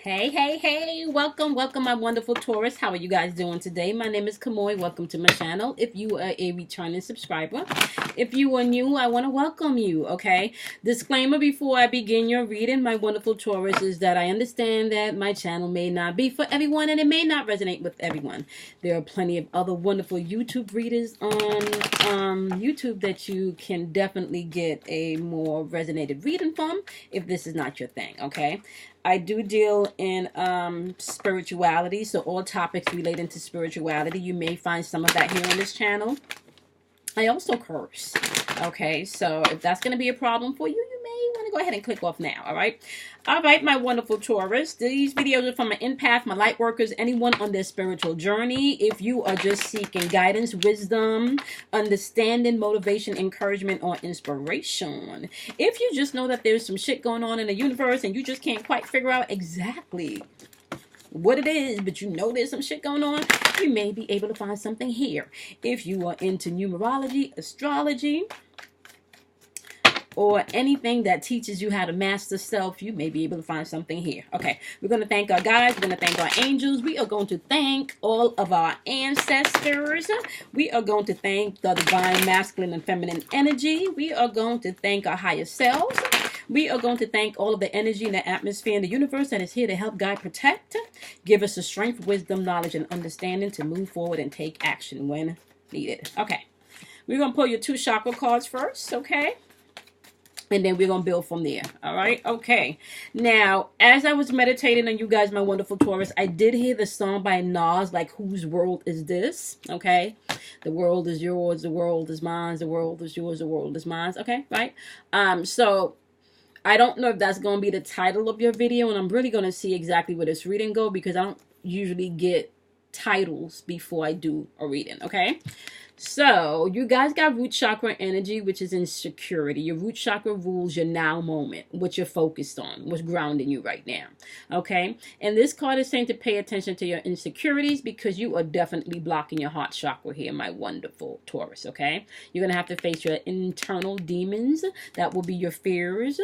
Hey, welcome, my wonderful Taurus. How are you guys doing today? My name is Kamoy. Welcome to my channel. If you are a returning subscriber, if you are new, I want to welcome you, okay? Disclaimer before I begin your reading, my wonderful Taurus, is that I understand that my channel may not be for everyone and it may not resonate with everyone. There are plenty of other wonderful YouTube readers on YouTube that you can definitely get a more resonated reading from if this is not your thing, okay? I do deal in spirituality, so all topics relating to spirituality, you may find some of that here on this channel. I also curse, okay? So if that's going to be a problem for you, you may want to go ahead and click off now, all right? All right, my wonderful Taurus. These videos are from my empath, my light workers, anyone on their spiritual journey. If you are just seeking guidance, wisdom, understanding, motivation, encouragement, or inspiration. If you just know that there's some shit going on in the universe and you just can't quite figure out exactly what it is, but you know there's some shit going on, you may be able to find something here. If you are into numerology, astrology, or anything that teaches you how to master self, you may be able to find something here. Okay, we're going to thank our guides. We're going to thank our angels. We are going to thank all of our ancestors. We are going to thank the divine masculine and feminine energy. We are going to thank our higher selves. We are going to thank all of the energy in the atmosphere in the universe that is here to help guide, protect, give us the strength, wisdom, knowledge, and understanding to move forward and take action when needed. Okay, we're going to pull your 2 chakra cards first, okay? And then we're going to build from there. All right. Okay. Now, as I was meditating on you guys, my wonderful Taurus, I did hear the song by Nas, like, whose world is this? Okay. The world is yours. The world is mine. The world is yours. The world is mine. Okay. Right. So I don't know if that's going to be the title of your video. And I'm really going to see exactly where this reading go, because I don't usually get titles before I do a reading. Okay. So, you guys got root chakra energy, which is insecurity. Your root chakra rules your now moment, what you're focused on, what's grounding you right now. Okay? And this card is saying to pay attention to your insecurities, because you are definitely blocking your heart chakra here, my wonderful Taurus. Okay? You're going to have to face your internal demons. That will be your fears,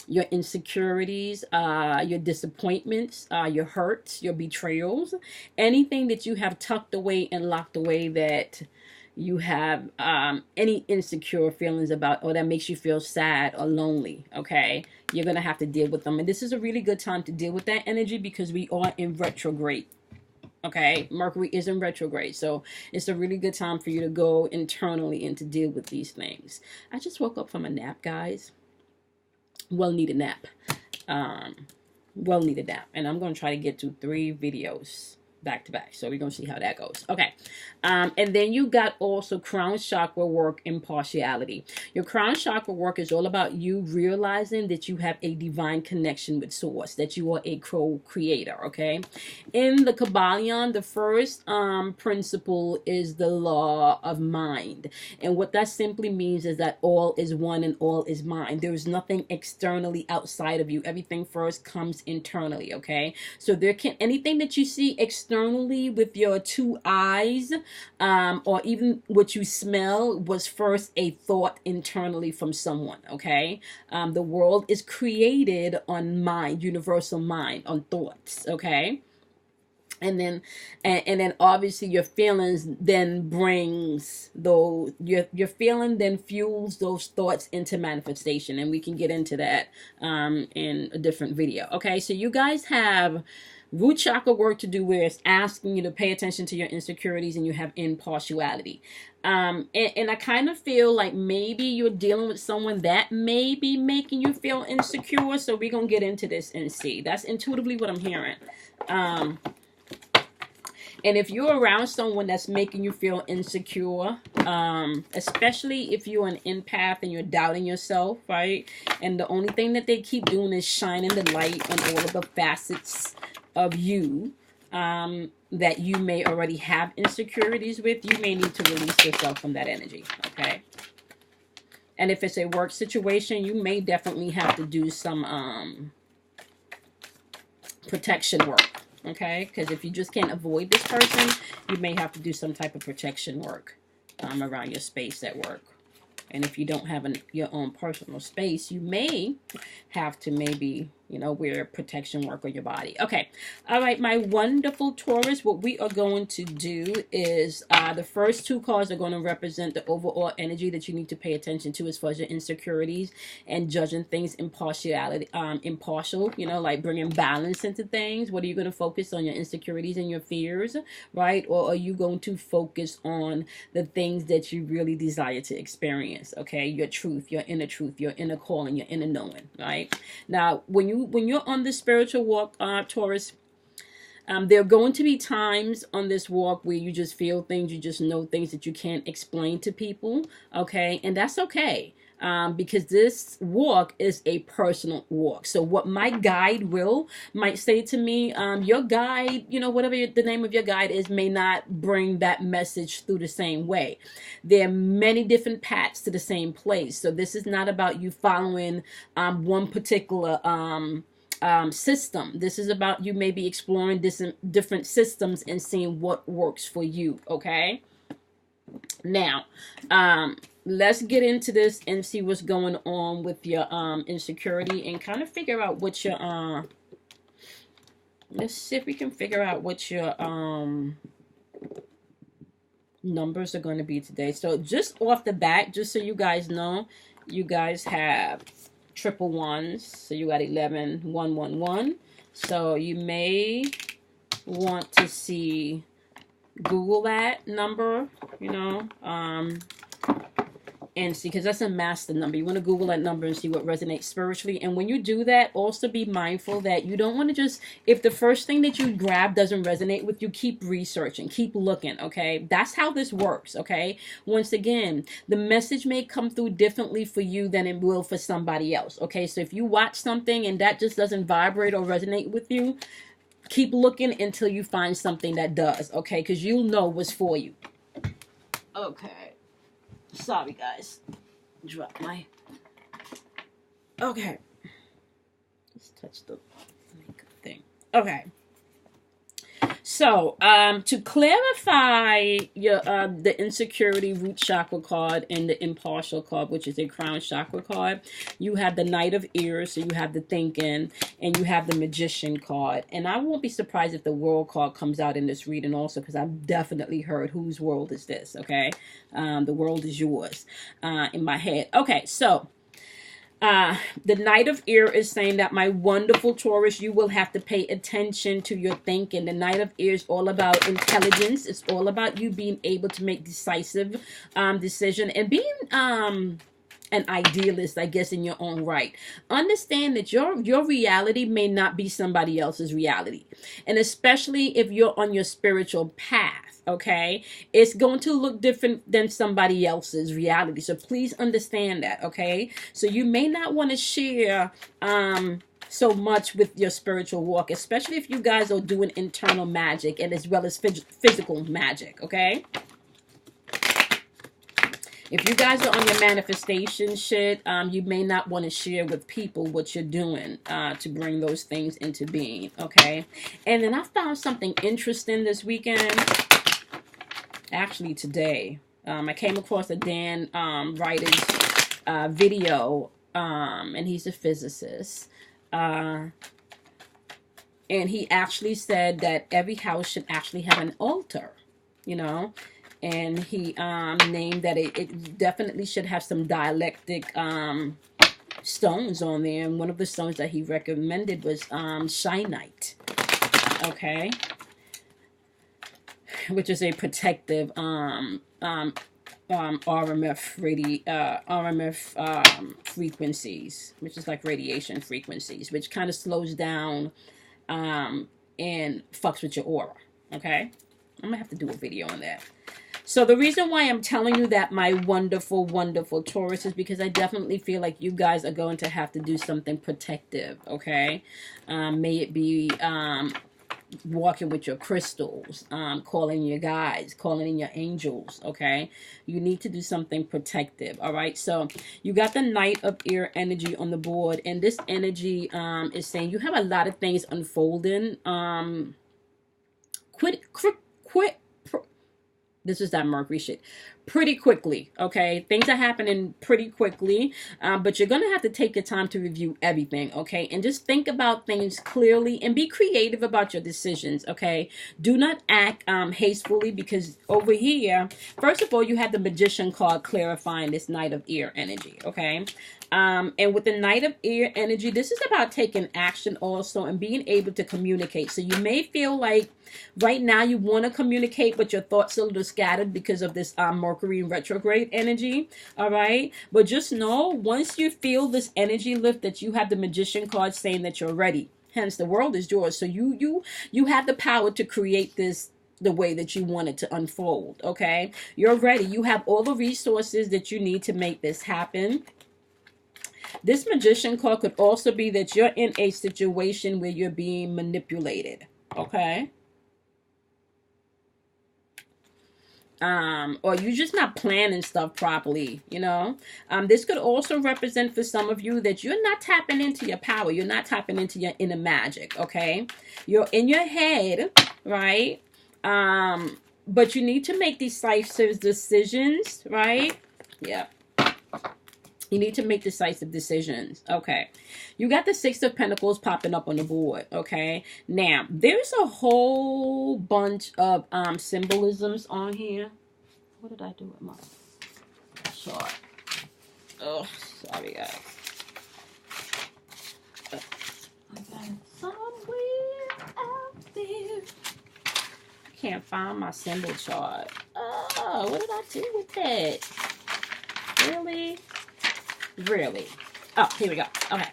your insecurities, your disappointments, your hurts, your betrayals, anything that you have tucked away and locked away that you have any insecure feelings about, or that makes you feel sad or lonely. Okay, you're gonna have to deal with them, and this is a really good time to deal with that energy, because we are in retrograde. Okay, Mercury is in retrograde, so it's a really good time for you to go internally and to deal with these things. I just woke up from a nap, guys. Well needed nap. Well needed nap, and I'm gonna try to get to 3 videos back to back, so we're gonna see how that goes. Okay, and then you got also crown chakra work, impartiality. Your crown chakra work is all about you realizing that you have a divine connection with source, that you are a co-creator. Okay, in the Kabbalion, the first principle is the law of mind, and what that simply means is that all is one and all is mind. There is nothing externally outside of you. Everything first comes internally. Okay, so there can anything that you see externally with your 2 eyes, or even what you smell, was first a thought internally from someone. Okay, the world is created on mind, universal mind, on thoughts. Okay, and then obviously your feelings then brings those, your feeling then fuels those thoughts into manifestation, and we can get into that in a different video. Okay, so you guys have root chakra work to do, where it's asking you to pay attention to your insecurities, and you have impartiality. And I kind of feel like maybe you're dealing with someone that may be making you feel insecure, so we're going to get into this and see. That's intuitively what I'm hearing. And if you're around someone that's making you feel insecure, especially if you're an empath and you're doubting yourself, right? And the only thing that they keep doing is shining the light on all of the facets of you that you may already have insecurities with, you may need to release yourself from that energy. Okay. And if it's a work situation, you may definitely have to do some protection work. Okay, because if you just can't avoid this person, you may have to do some type of protection work around your space at work. And if you don't have your own personal space, you may have to maybe You know, wear protection work on your body. Okay. All right, my wonderful Taurus, what we are going to do is the first two cards are going to represent the overall energy that you need to pay attention to as far as your insecurities and judging things impartial, you know, like bringing balance into things. What are you going to focus on, your insecurities and your fears, right? Or are you going to focus on the things that you really desire to experience, okay? Your truth, your inner calling, your inner knowing, right? Now, when you're on the spiritual walk, Taurus, there are going to be times on this walk where you just feel things, you just know things that you can't explain to people, okay? And that's okay. Because this walk is a personal walk. So what my guide might say to me, your guide, you know, whatever the name of your guide is, may not bring that message through the same way. There are many different paths to the same place. So this is not about you following one particular system. This is about you maybe exploring different systems and seeing what works for you, okay? Now, let's get into this and see what's going on with your insecurity and kind of figure out what your let's see if we can figure out what your numbers are going to be today. So just off the bat, just so you guys know, you guys have triple ones. So you got 11, 1, 1, 1. So you may want to see, Google that number, you know, and see, because that's a master number. You want to Google that number and see what resonates spiritually. And when you do that, also be mindful that you don't want to just, if the first thing that you grab doesn't resonate with you, keep researching, keep looking, okay? That's how this works, okay? Once again, the message may come through differently for you than it will for somebody else, okay? So if you watch something and that just doesn't vibrate or resonate with you, keep looking until you find something that does, okay? Because you'll know what's for you. Okay. Sorry, guys. Drop my... Okay. Just touch the makeup thing. Okay. So, to clarify your the insecurity root chakra card and the impartial card, which is a crown chakra card, you have the Knight of Ears, so you have the thinking, and you have the Magician card. And I won't be surprised if the World card comes out in this reading also, because I've definitely heard whose world is this, okay? The world is yours in my head. Okay, so... the Knight of Ear is saying that, my wonderful Taurus, you will have to pay attention to your thinking. The Knight of Ear is all about intelligence. It's all about you being able to make decisive decision and being an idealist, I guess, in your own right. Understand that your reality may not be somebody else's reality. And especially if you're on your spiritual path. Okay, it's going to look different than somebody else's reality. So please understand that. Okay, so you may not want to share so much with your spiritual walk, especially if you guys are doing internal magic and as well as physical magic. Okay, if you guys are on your manifestation shit, you may not want to share with people what you're doing to bring those things into being. Okay, and then I found something interesting this weekend. Actually today, I came across a Dan Writer's video, and he's a physicist, and he actually said that every house should actually have an altar, you know, and he named that it definitely should have some dialectic stones on there, and one of the stones that he recommended was shynite, okay, which is a protective RMF frequencies, which is like radiation frequencies, which kind of slows down and fucks with your aura. Okay, I'm gonna have to do a video on that. So the reason why I'm telling you that, my wonderful, wonderful Taurus, is because I definitely feel like you guys are going to have to do something protective. Okay, may it be walking with your crystals, calling your guides, calling in your angels, okay? You need to do something protective, all right? So you got the Knight of Ear energy on the board, and this energy is saying you have a lot of things unfolding. This is that Mercury shit. pretty quickly, okay? Things are happening pretty quickly, but you're going to have to take your time to review everything, okay? And just think about things clearly and be creative about your decisions, okay? Do not act hastily, because over here, first of all, you have the Magician card clarifying this Knight of Air energy, okay? And with the Knight of Air energy, this is about taking action also and being able to communicate. So you may feel like right now you want to communicate, but your thoughts are a little scattered because of this Mercury retrograde energy. All right. But just know, once you feel this energy lift, that you have the Magician card saying that you're ready. Hence, the world is yours. So you have the power to create this the way that you want it to unfold. Okay. You're ready. You have all the resources that you need to make this happen. This Magician card could also be that you're in a situation where you're being manipulated. Okay. Or you're just not planning stuff properly, you know. This could also represent for some of you that you're not tapping into your power. You're not tapping into your inner magic, okay? You're in your head, right? But you need to make decisive decisions, right? Yeah. You need to make decisive decisions. Okay. You got the Six of Pentacles popping up on the board. Okay. Now, there's a whole bunch of symbolisms on here. What did I do with my chart? Oh, sorry, guys. I got it somewhere out there. I can't find my symbol chart. Oh, what did I do with that? Really? Really? Oh, here we go. Okay.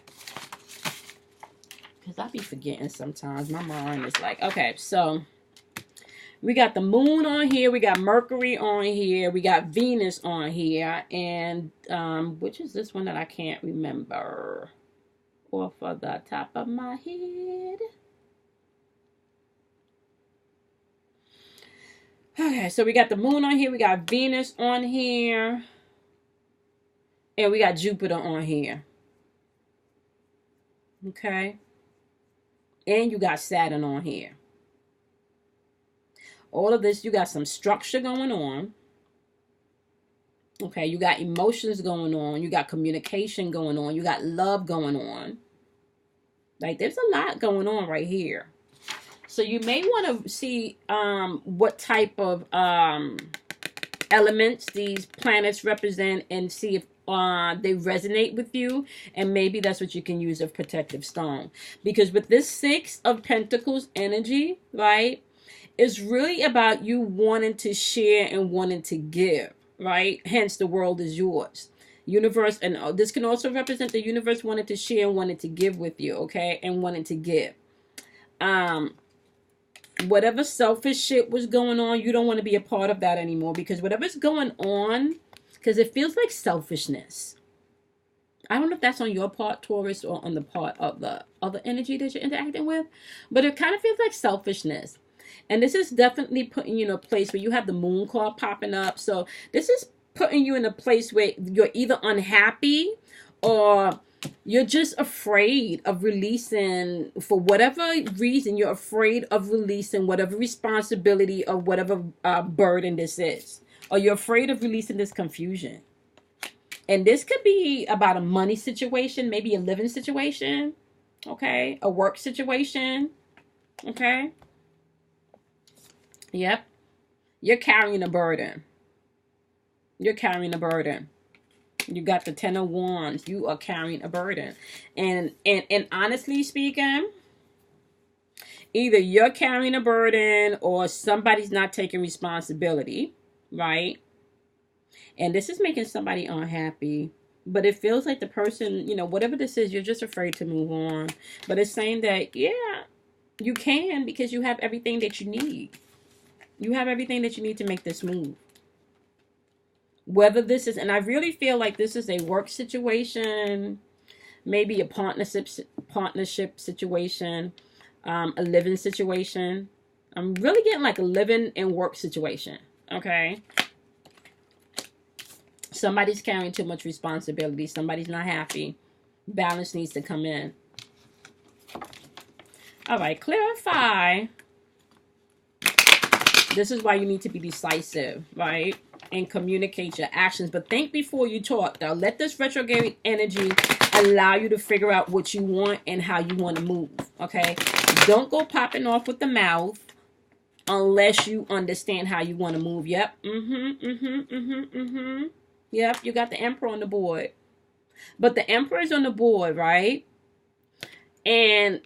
Because I be forgetting sometimes. My mind is like, okay, so we got the moon on here. We got Mercury on here. We got Venus on here. And which is this one that I can't remember off of the top of my head? Okay, so we got the moon on here. We got Venus on here. And we got Jupiter on here. Okay. And you got Saturn on here. All of this, you got some structure going on. Okay. You got emotions going on. You got communication going on. You got love going on. Like, there's a lot going on right here. So you may want to see what type of elements these planets represent and see if they resonate with you, and maybe that's what you can use as protective stone. Because with this Six of Pentacles energy, right, it's really about you wanting to share and wanting to give, right? Hence, the world is yours. Universe, and this can also represent the universe wanting to share and wanting to give with you, okay, and wanting to give. Whatever selfish shit was going on, you don't want to be a part of that anymore, because whatever's going on, because it feels like selfishness. I don't know if that's on your part, Taurus, or on the part of the other energy that you're interacting with, but it kind of feels like selfishness. And this is definitely putting you in a place where you have the moon card popping up. So this is putting you in a place where you're either unhappy or you're just afraid of releasing, for whatever reason, you're afraid of releasing whatever responsibility or whatever burden this is. Or you're afraid of releasing this confusion. And this could be about a money situation, maybe a living situation, okay? A work situation, okay? Yep. You're carrying a burden. You're carrying a burden. You got the Ten of Wands. You are carrying a burden. And honestly speaking, either you're carrying a burden or somebody's not taking responsibility, right? And this is making somebody unhappy. But it feels like the person, you know, whatever this is, you're just afraid to move on. But it's saying that, yeah, you can, because you have everything that you need. You have everything that you need to make this move. Whether this is, and I really feel like this is a work situation, maybe a partnership situation, a living situation. I'm really getting like a living and work situation, okay? Somebody's carrying too much responsibility. Somebody's not happy. Balance needs to come in. All right, clarify. This is why you need to be decisive, right? and communicate your actions. But think before you talk, though. Let this retrograde energy allow you to figure out what you want and how you want to move, okay? Don't go popping off with the mouth unless you understand how you want to move. Yep. Yep, you got the Emperor on the board. But the Emperor's on the board, right? And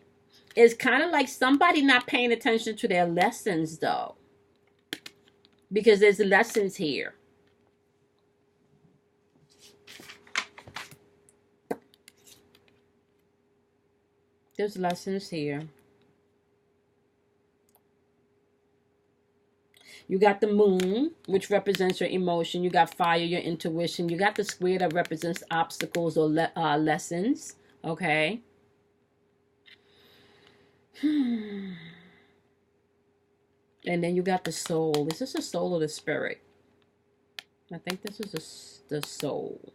it's kind of like somebody not paying attention to their lessons, though. Because there's lessons here. There's lessons here. You got the moon, which represents your emotion. You got fire, your intuition. You got the square that represents obstacles or lessons. Okay. And then you got the soul. Is this the soul or the spirit? I think this is the soul.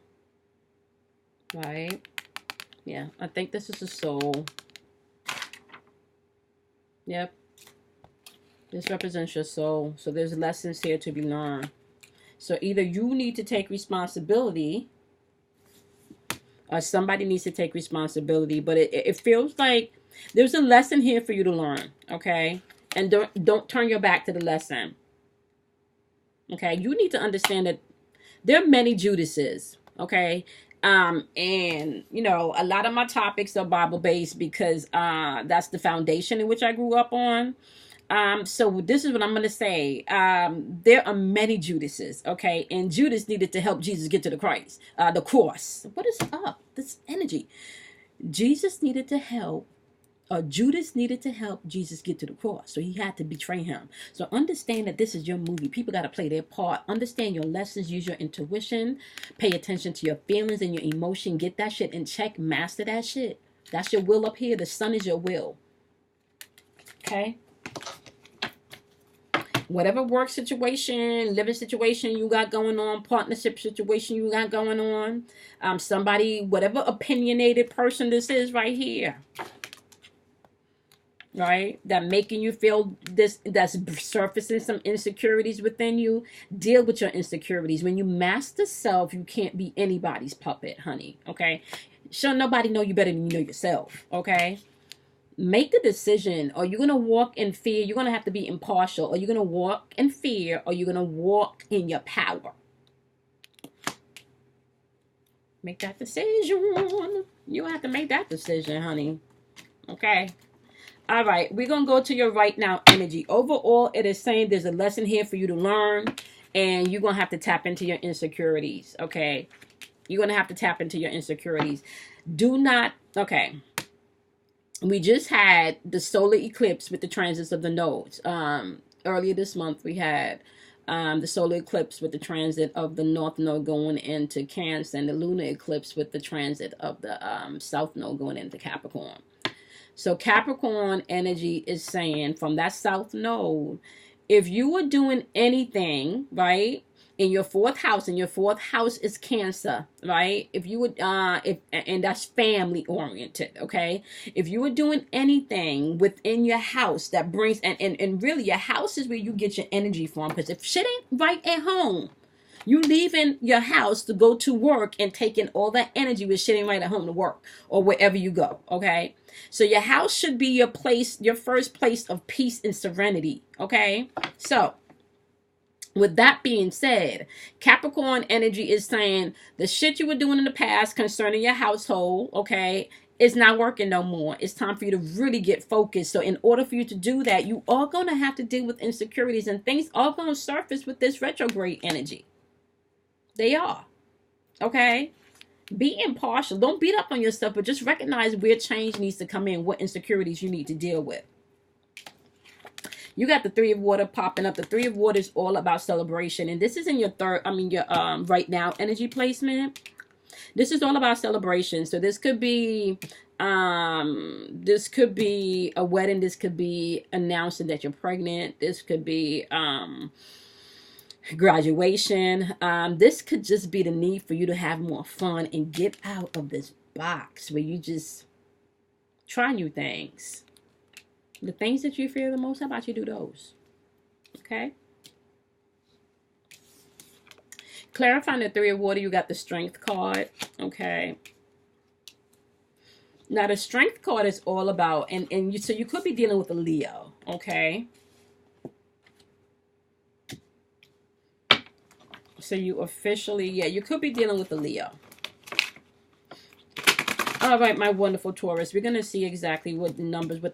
Right? Yeah, I think this is the soul. Yep. This represents your soul. So there's lessons here to be learned. So either you need to take responsibility or somebody needs to take responsibility. But it feels like there's a lesson here for you to learn. Okay? And don't turn your back to the lesson. Okay? You need to understand that there are many Judases. Okay? And, you know, a lot of my topics are Bible-based because that's the foundation in which I grew up on. So this is what I'm going to say. There are many Judases, okay? And Judas needed to help Jesus get to the Christ, the cross. What is up? This energy. Judas needed to help Jesus get to the cross. So he had to betray him. So understand that this is your movie. People got to play their part. Understand your lessons. Use your intuition. Pay attention to your feelings and your emotion. Get that shit in check. Master that shit. That's your will up here. The sun is your will. Okay? Whatever work situation, living situation you got going on, partnership situation you got going on, somebody, whatever opinionated person this is right here, right, that making you feel this, that's surfacing some insecurities within you, deal with your insecurities. When you master self, you can't be anybody's puppet, honey, okay? Sure, nobody know you better than you know yourself, okay? Make the decision. Are you going to walk in fear? You're going to have to be impartial. Are you going to walk in fear? Or are you going to walk in your power? Make that decision. You have to make that decision, honey. Okay. All right. We're going to go to your right now energy. Overall, it is saying there's a lesson here for you to learn. And you're going to have to tap into your insecurities. Okay. You're going to have to tap into your insecurities. Do not. Okay. We just had the solar eclipse with the transits of the nodes. Earlier this month, we had the solar eclipse with the transit of the north node going into Cancer, and the lunar eclipse with the transit of the south node going into Capricorn. So Capricorn energy is saying from that south node, if you were doing anything, right, in your fourth house, and your fourth house is Cancer, right? If you would, and that's family oriented, okay? If you were doing anything within your house that brings, and really your house is where you get your energy from, because if shit ain't right at home, you leaving your house to go to work and taking all that energy with shit ain't right at home to work or wherever you go, okay? So your house should be your place, your first place of peace and serenity, okay? So, with that being said, Capricorn energy is saying the shit you were doing in the past concerning your household, okay, is not working no more. It's time for you to really get focused. So in order for you to do that, you are going to have to deal with insecurities, and things are going to surface with this retrograde energy. They are. Okay? Be impartial. Don't beat up on yourself, but just recognize where change needs to come in, what insecurities you need to deal with. You got the Three of Water popping up. The Three of Water is all about celebration. And this is in your your right now energy placement. This is all about celebration. So this could be a wedding. This could be announcing that you're pregnant. This could be graduation. This could just be the need for you to have more fun and get out of this box where you just try new things. The things that you fear the most, how about you do those? Okay? Clarifying the Three of Water, you got the Strength card. Okay. Now, the Strength card is all about, so you could be dealing with a Leo. Okay. So you officially, yeah, you could be dealing with a Leo. All right, my wonderful Taurus. We're going to see exactly what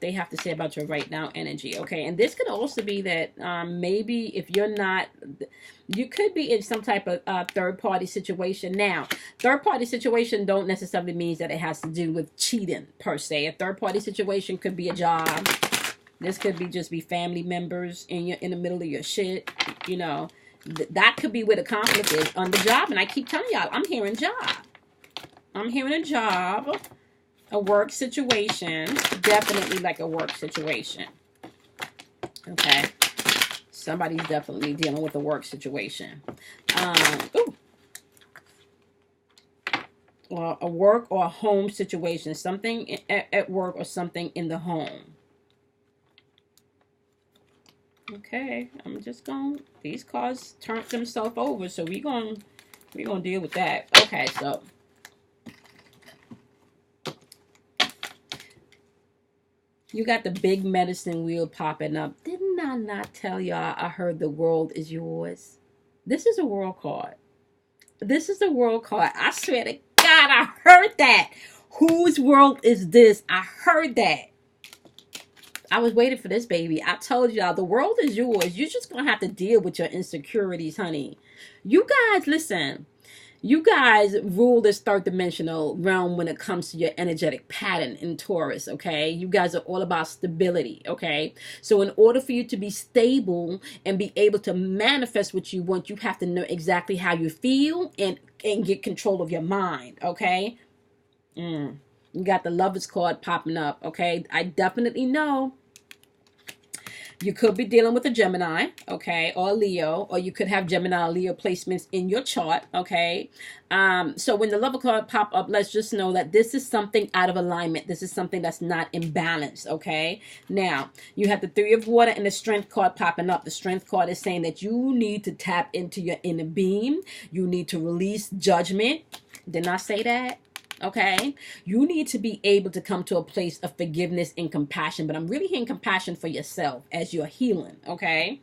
they have to say about your right now energy. Okay. And this could also be that maybe if you're not, you could be in some type of third party situation. Now, third party situation don't necessarily mean that it has to do with cheating per se. A third party situation could be a job. This could be just family members in the middle of your shit. You know, that could be where the conflict is on the job. And I keep telling y'all, I'm hearing job. I'm hearing a job, a work situation, definitely like a work situation. Okay. Somebody's definitely dealing with a work situation. Or a work or a home situation. Something at work or something in the home. Okay. I'm just going, these cards turned themselves over, so we're going to deal with that. Okay, so you got the big medicine wheel popping up. Didn't I not tell y'all I heard the world is yours? This is a world card. This is a world card. I swear to God, I heard that. Whose world is this? I heard that. I was waiting for this, baby. I told y'all the world is yours. You're just going to have to deal with your insecurities, honey. You guys, listen. You guys rule this third dimensional realm when it comes to your energetic pattern in Taurus, okay? You guys are all about stability, okay? So in order for you to be stable and be able to manifest what you want, you have to know exactly how you feel and get control of your mind, okay? You got the Lovers card popping up, okay? I definitely know. You could be dealing with a Gemini, okay, or a Leo, or you could have Gemini or Leo placements in your chart, okay? So when the Lover card pop up, let's just know that this is something out of alignment. This is something that's not in balance, okay? Now, you have the Three of Water and the Strength card popping up. The Strength card is saying that you need to tap into your inner being. You need to release judgment. Didn't I say that? Okay, you need to be able to come to a place of forgiveness and compassion, but I'm really hearing compassion for yourself as you're healing. Okay,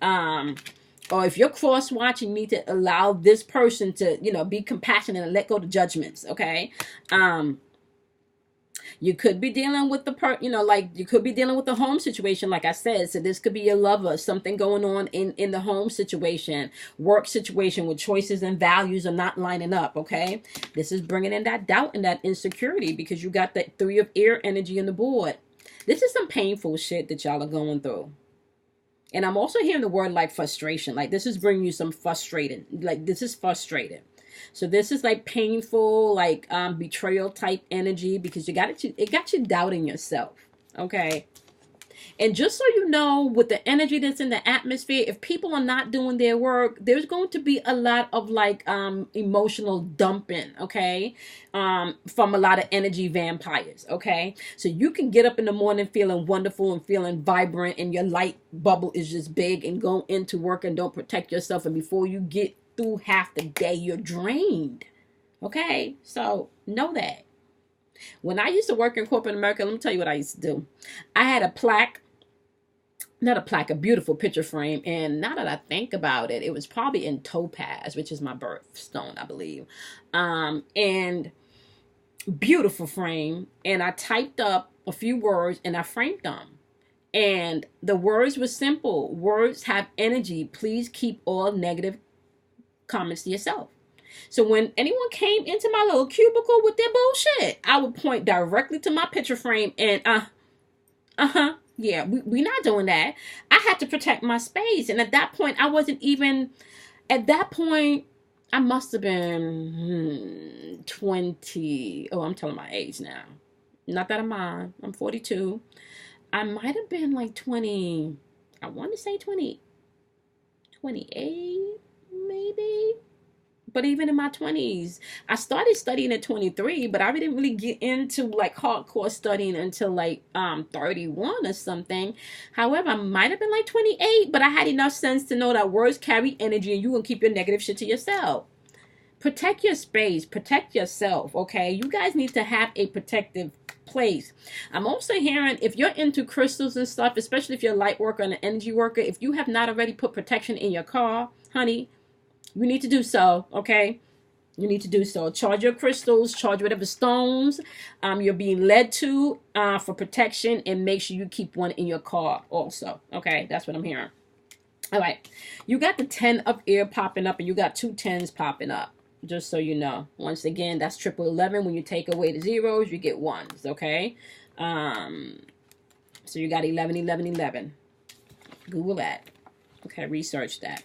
or if you're cross watching, you need to allow this person to, you know, be compassionate and let go of judgments. Okay, you could be dealing with you could be dealing with the home situation, like I said. So this could be your lover, something going on in the home situation, work situation where choices and values are not lining up, okay? This is bringing in that doubt and that insecurity because you got that Three of Air energy on the board. This is some painful shit that y'all are going through. And I'm also hearing the word like frustration. Like this is bringing you some frustrating. Like this is frustrated. So this is like painful, like betrayal type energy because it got you doubting yourself. Okay. And just so you know, with the energy that's in the atmosphere, if people are not doing their work, there's going to be a lot of like emotional dumping, okay, from a lot of energy vampires, okay? So you can get up in the morning feeling wonderful and feeling vibrant and your light bubble is just big and go into work and don't protect yourself. And before you get through half the day, you're drained, okay? So know that. When I used to work in corporate America, let me tell you what I used to do. I had a plaque. Not a plaque, a beautiful picture frame. And now that I think about it, it was probably in topaz, which is my birthstone, I believe. And beautiful frame. And I typed up a few words and I framed them. And the words were simple. Words have energy. Please keep all negative comments to yourself. So when anyone came into my little cubicle with their bullshit, I would point directly to my picture frame and yeah, we're not doing that. I had to protect my space. And at that point, I must have been 20. Oh, I'm telling my age now. Not that I'm 42. I might have been like 20. I want to say 20, 28, maybe. But even in my 20s, I started studying at 23, but I didn't really get into like hardcore studying until like 31 or something. However, I might have been like 28, but I had enough sense to know that words carry energy and you can keep your negative shit to yourself. Protect your space, protect yourself, okay? You guys need to have a protective place. I'm also hearing if you're into crystals and stuff, especially if you're a light worker and an energy worker, if you have not already put protection in your car, honey, you need to do so, okay? You need to do so. Charge your crystals, charge whatever stones you're being led to for protection, and make sure you keep one in your car also, okay? That's what I'm hearing. All right. You got the 10 of air popping up, and you got 2 10s popping up, just so you know. Once again, that's triple 11. When you take away the zeros, you get ones, okay? So you got 11, 11, 11. Google that. Okay, research that.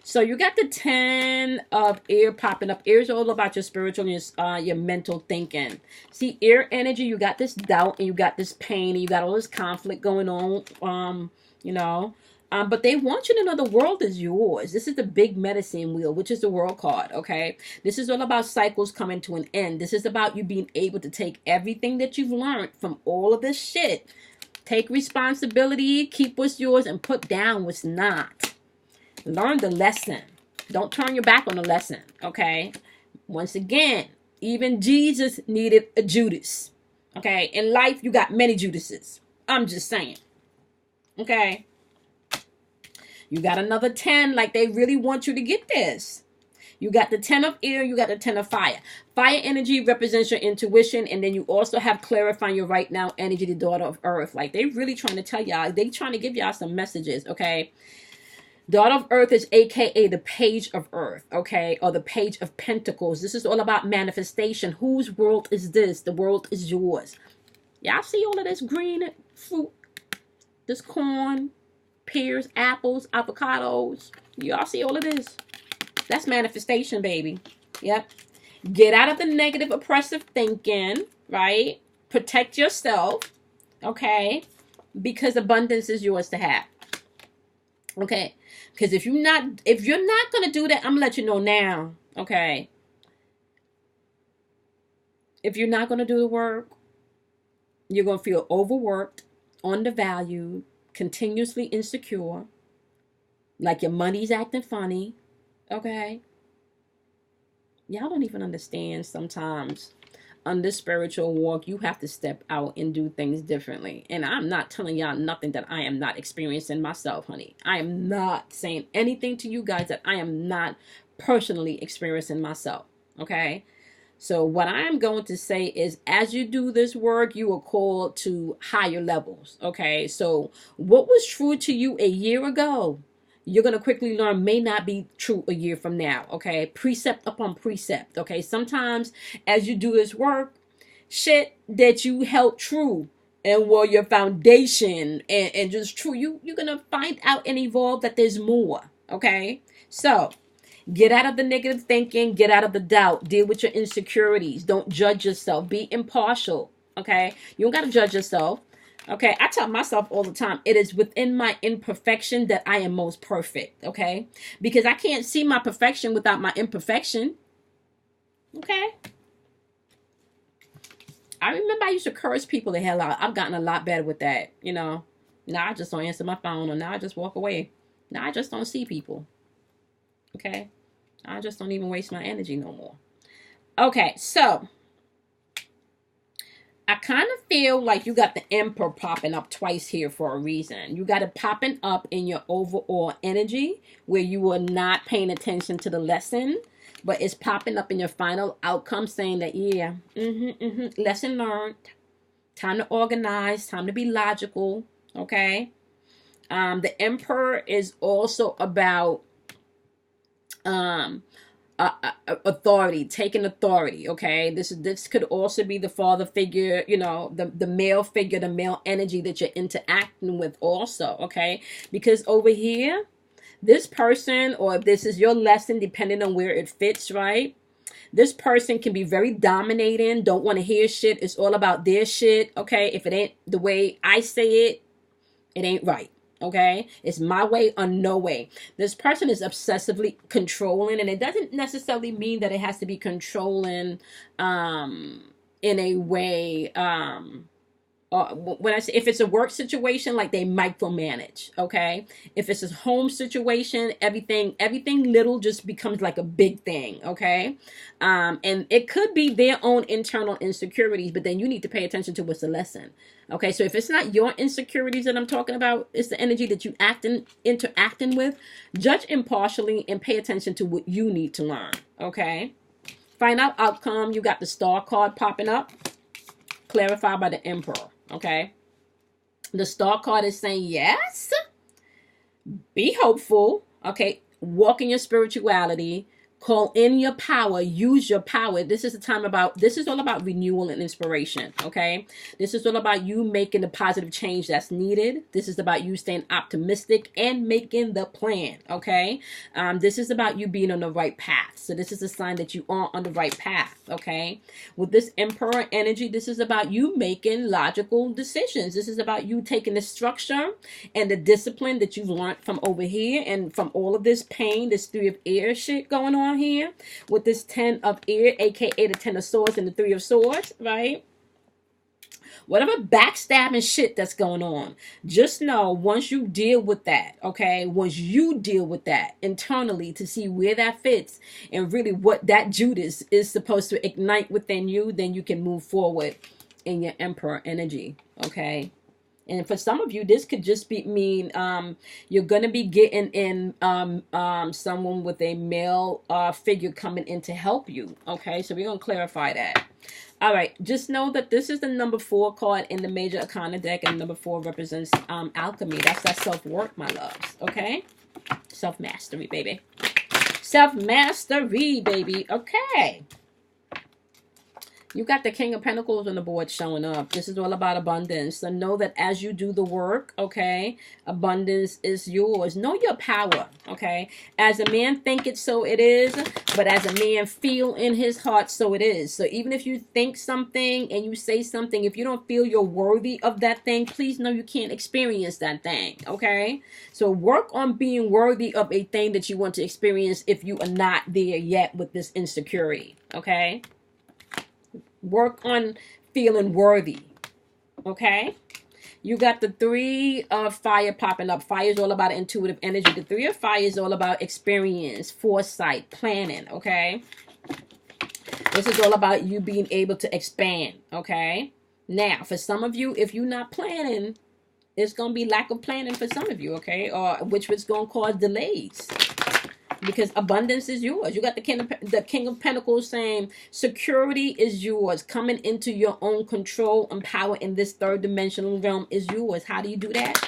So you got the 10 of air popping up. Air is all about your spiritual and your mental thinking. See, air energy, you got this doubt and you got this pain and you got all this conflict going on, you know. But they want you to know the world is yours. This is the big medicine wheel, which is the world card, okay? This is all about cycles coming to an end. This is about you being able to take everything that you've learned from all of this shit. Take responsibility, keep what's yours, and put down what's not. Learn the lesson. Don't turn your back on the lesson, okay? Once again, even Jesus needed a Judas, okay? In life, you got many Judases. I'm just saying, okay? You got another 10, like they really want you to get this. You got the 10 of air, you got the 10 of fire. Fire energy represents your intuition, and then you also have clarifying your right now energy, the daughter of earth. Like they really trying to tell y'all, they trying to give y'all some messages, okay? Daughter of Earth is aka the page of earth, okay? Or the page of pentacles. This is all about manifestation. Whose world is this? The world is yours. Y'all see all of this green fruit? This corn, pears, apples, avocados. Y'all see all of this? That's manifestation, baby. Yep. Get out of the negative, oppressive thinking, right? Protect yourself, okay? Because abundance is yours to have. Okay, because if you're not gonna do that, I'm gonna let you know now. Okay, if you're not gonna do the work, you're gonna feel overworked, undervalued, continuously insecure, like your money's acting funny. Okay, y'all don't even understand sometimes. On this spiritual walk, you have to step out and do things differently. And I'm not telling y'all nothing that I am not experiencing myself, honey. I am not saying anything to you guys that I am not personally experiencing myself, okay? So what I am going to say is, as you do this work, you are called to higher levels, okay? So what was true to you a year ago, you're going to quickly learn may not be true a year from now, okay? Precept upon precept, okay? Sometimes as you do this work, shit that you held true and were your foundation and just true, you're going to find out and evolve that there's more, okay? So get out of the negative thinking, get out of the doubt, deal with your insecurities. Don't judge yourself. Be impartial, okay? You don't got to judge yourself. Okay, I tell myself all the time, it is within my imperfection that I am most perfect, okay? Because I can't see my perfection without my imperfection, okay? I remember I used to curse people the hell out. I've gotten a lot better with that, you know? Now I just don't answer my phone, or now I just walk away. Now I just don't see people, okay? I just don't even waste my energy no more. Okay, so I kind of feel like you got the Emperor popping up twice here for a reason. You got it popping up in your overall energy where you are not paying attention to the lesson, but it's popping up in your final outcome saying that, yeah, lesson learned. Time to organize, time to be logical, okay? The Emperor is also about authority, taking authority, okay? This could also be the father figure, you know, the male figure, the male energy that you're interacting with also, okay? Because over here, this person, or if this is your lesson, depending on where it fits, right? This person can be very dominating, don't want to hear shit. It's all about their shit, okay? If it ain't the way I say it, it ain't right, Okay, it's my way or no way. This person is obsessively controlling, and it doesn't necessarily mean that it has to be controlling in a way when I say, if it's a work situation, like they micromanage. Okay, if it's a home situation, everything little just becomes like a big thing. Okay, and it could be their own internal insecurities, but then you need to pay attention to what's the lesson. Okay, so if it's not your insecurities that I'm talking about, it's the energy that you interacting with. Judge impartially and pay attention to what you need to learn. Okay, find out outcome. You got the star card popping up, clarified by the Emperor. Okay, the star card is saying yes, be hopeful. Okay, walk in your spirituality, call in your power, use your power. This is all about renewal and inspiration. Okay, this is all about you making the positive change that's needed. This is about you staying optimistic and making the plan. Okay, this is about you being on the right path. So this is a sign that you are on the right path. Okay, with this Emperor energy, this is about you making logical decisions. This is about you taking the structure and the discipline that you've learned from over here and from all of this pain, this 3 of air shit going on here with this 10 of air, aka the 10 of swords and the 3 of swords, right? Whatever backstabbing shit that's going on, just know once you deal with that, okay, once you deal with that internally to see where that fits and really what that Judas is supposed to ignite within you, then you can move forward in your Emperor energy. Okay, and for some of you, this could just mean you're going to be getting in someone with a male figure coming in to help you. Okay, so we're going to clarify that. All right, just know that this is the number 4 card in the Major Arcana deck, and number 4 represents alchemy. That's that self-work, my loves. Okay, self-mastery, baby. Self-mastery, baby. Okay. You got the King of Pentacles on the board showing up. This is all about abundance. So know that as you do the work, okay, abundance is yours. Know your power, okay? As a man think it, so it is. But as a man feel in his heart, so it is. So even if you think something and you say something, if you don't feel you're worthy of that thing, please know you can't experience that thing, okay? So work on being worthy of a thing that you want to experience if you are not there yet with this insecurity, okay? Work on feeling worthy. Okay. You got the 3 of fire popping up. Fire is all about intuitive energy. The 3 of fire is all about experience, foresight, planning. Okay. This is all about you being able to expand. Okay. Now, for some of you, if you're not planning, it's going to be lack of planning for some of you. Okay. Or which is going to cause delays. Because abundance is yours. You got the King of Pentacles saying security is yours. Coming into your own control and power in this 3rd dimensional realm is yours. How do you do that?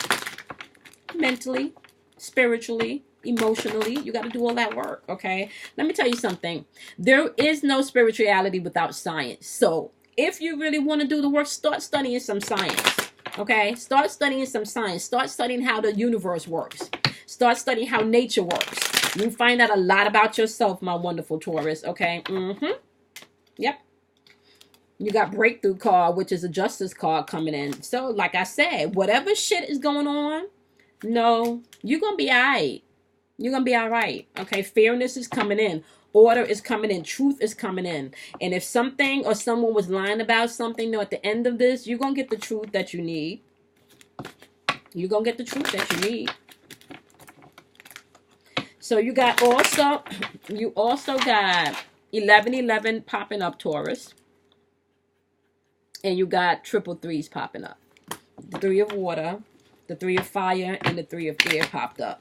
Mentally, spiritually, emotionally. You got to do all that work, okay? Let me tell you something. There is no spirituality without science. So if you really want to do the work, start studying some science, okay? Start studying some science. Start studying how the universe works. Start studying how nature works. You find out a lot about yourself, my wonderful Taurus, okay? Yep. You got breakthrough card, which is a justice card coming in. So, like I said, whatever shit is going on, no, you're going to be all right. You're going to be all right, okay? Fairness is coming in. Order is coming in. Truth is coming in. And if something or someone was lying about something, no, at the end of this, you're going to get the truth that you need. You're going to get the truth that you need. So you also got 1111 popping up, Taurus. And you got 333s popping up. The 3 of water, the 3 of fire, and the 3 of air popped up.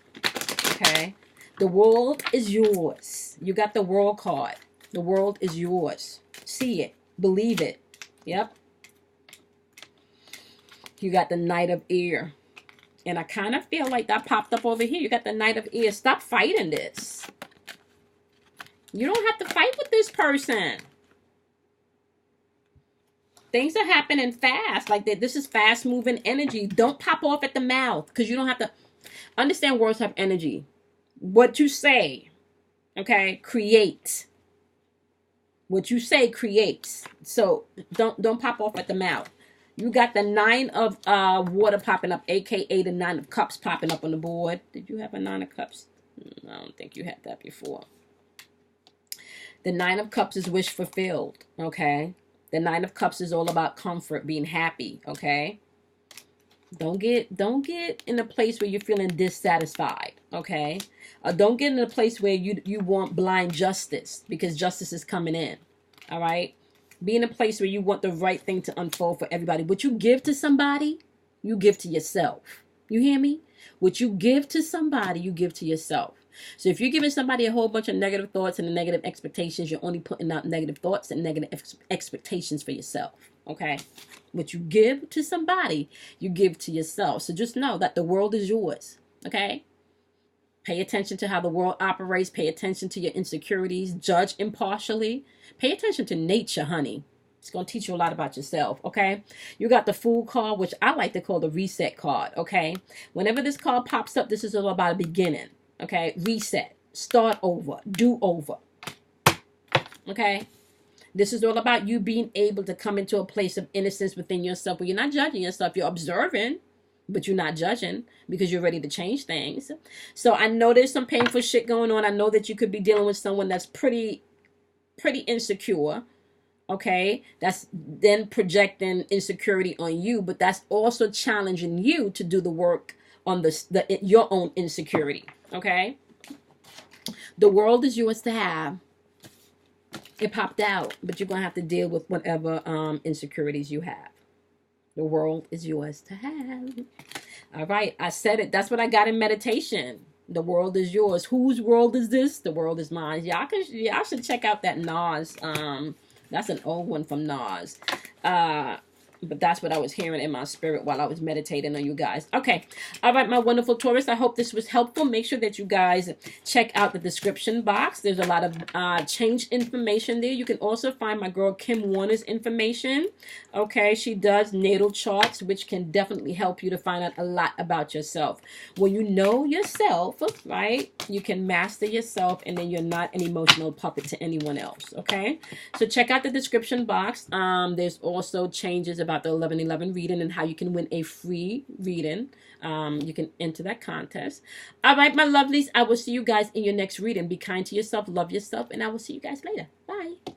Okay. The world is yours. You got the world card. The world is yours. See it. Believe it. Yep. You got the Knight of Air. And I kind of feel like that popped up over here. You got the Knight of Air. Stop fighting this. You don't have to fight with this person. Things are happening fast. Like that. This is fast moving energy. Don't pop off at the mouth. Because you don't have to understand words have energy. What you say, okay, creates. What you say creates. So don't pop off at the mouth. You got the 9 of water popping up, aka the 9 of cups popping up on the board. Did you have a 9 of cups? I don't think you had that before. The 9 of cups is wish fulfilled, okay? The 9 of cups is all about comfort, being happy, okay? Don't get in a place where you're feeling dissatisfied, okay? Don't get in a place where you want blind justice, because justice is coming in, all right? Be in a place where you want the right thing to unfold for everybody. What you give to somebody, you give to yourself. You hear me? What you give to somebody, you give to yourself. So if you're giving somebody a whole bunch of negative thoughts and negative expectations, you're only putting out negative thoughts and negative expectations for yourself, okay? What you give to somebody, you give to yourself. So just know that the world is yours, okay? Pay attention to how the world operates. Pay attention to your insecurities. Judge impartially. Pay attention to nature, honey. It's going to teach you a lot about yourself, okay? You got the Fool card, which I like to call the Reset card, okay? Whenever this card pops up, this is all about a beginning, okay? Reset. Start over. Do over, okay? This is all about you being able to come into a place of innocence within yourself where you're not judging yourself. You're observing, but you're not judging because you're ready to change things. So I know there's some painful shit going on. I know that you could be dealing with someone that's pretty insecure, okay? That's then projecting insecurity on you, but that's also challenging you to do the work on your own insecurity, okay? The world is yours to have. It popped out, but you're going to have to deal with whatever insecurities you have. The world is yours to have. All right, I said it. That's what I got in meditation. The world is yours. Whose world is this? The world is mine. Y'all should check out that Nas. That's an old one from Nas. But that's what I was hearing in my spirit while I was meditating on you guys. Okay. All right, my wonderful Taurus. I hope this was helpful. Make sure that you guys check out the description box. There's a lot of change information there. You can also find my girl Kim Warner's information. Okay. She does natal charts, which can definitely help you to find out a lot about yourself. When you know yourself, right, you can master yourself, and then you're not an emotional puppet to anyone else. Okay. So check out the description box. There's also changes about the 11/11 reading and how you can win a free reading. You can enter that contest. All right, my lovelies, I will see you guys in your next reading. Be kind to yourself, love yourself, and I will see you guys later. Bye.